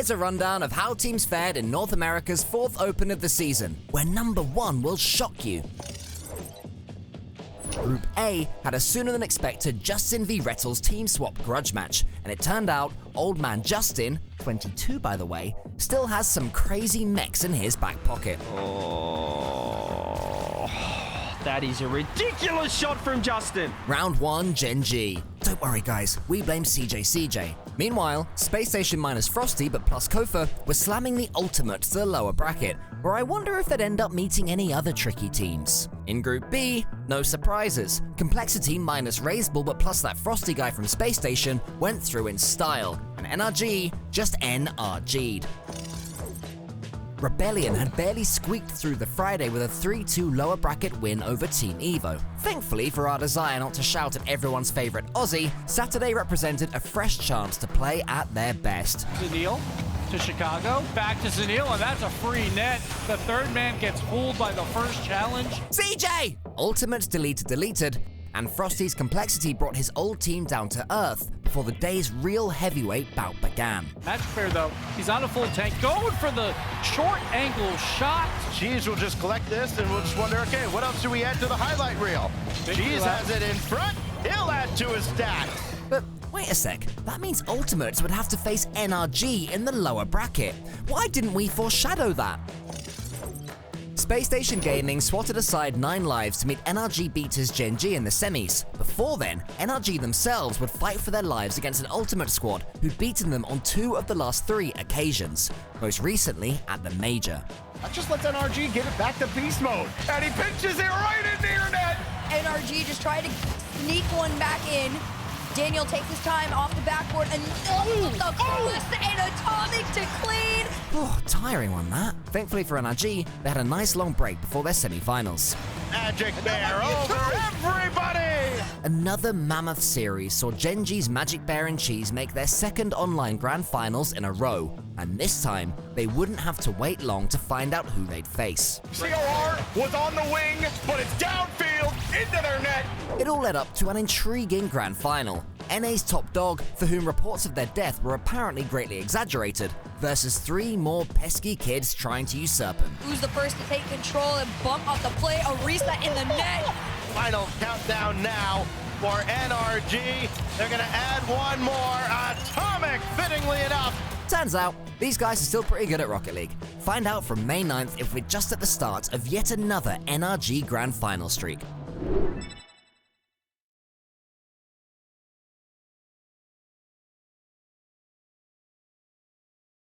Here's a rundown of how teams fared in North America's 4th Open of the season, where number 1 will shock you. Group A had a sooner-than-expected Justin v Rlcs team swap grudge match, and it turned out old man Justin, 22 by the way, still has some crazy mechs in his back pocket. Oh, that is a ridiculous shot from Justin. Round 1, Gen G. Don't worry guys, we blame CJ. Meanwhile, Space Station minus Frosty but plus Kofa was slamming the ultimate to the lower bracket, where I wonder if they'd end up meeting any other tricky teams. In Group B, no surprises. Complexity minus Raiseball but plus that Frosty guy from Space Station went through in style, and NRG just NRG'd. Rebellion had barely squeaked through the Friday with a 3-2 lower bracket win over Team Evo. Thankfully for our desire not to shout at everyone's favorite Aussie, Saturday represented a fresh chance to play at their best. Zanil to Chicago, back to Zanil, and that's a free net. The third man gets fooled by the first challenge. CJ! Ultimates deleted, and Frosty's Complexity brought his old team down to earth before the day's real heavyweight bout began. Match fair though, he's on a full tank, going for the short angle shot. Cheese will just collect this and we'll just wonder, okay, what else do we add to the highlight reel? Cheese has it in front, he'll add to his stats. But wait a sec, that means Ultimates would have to face NRG in the lower bracket. Why didn't we foreshadow that? Space Station Gaming swatted aside 9 lives to meet NRG beaters Gen G in the semis. Before then, NRG themselves would fight for their lives against an Ultimate squad who'd beaten them on 2 of the last 3 occasions, most recently at the Major. That just lets NRG get it back to beast mode, and he pinches it right in the internet! NRG just tried to sneak one back in. Daniel takes his time off the backboard and the cross and atomic to clean. Oh, tiring one that. Thankfully for NRG, they had a nice long break before their semi-finals. Magic Bear over everybody! Another mammoth series saw Gen G's Magic Bear and Cheese make their 2nd online grand finals in a row, and this time, they wouldn't have to wait long to find out who they'd face. COR was on the wing, but it's downfield, into their net! It all led up to an intriguing grand final. NA's top dog, for whom reports of their death were apparently greatly exaggerated, versus 3 more pesky kids trying to usurp him. Who's the first to take control and bump off the play? A reset in the net. Final countdown now for NRG. They're gonna add one more. Atomic, fittingly enough. Turns out, these guys are still pretty good at Rocket League. Find out from May 9th if we're just at the start of yet another NRG Grand Final streak.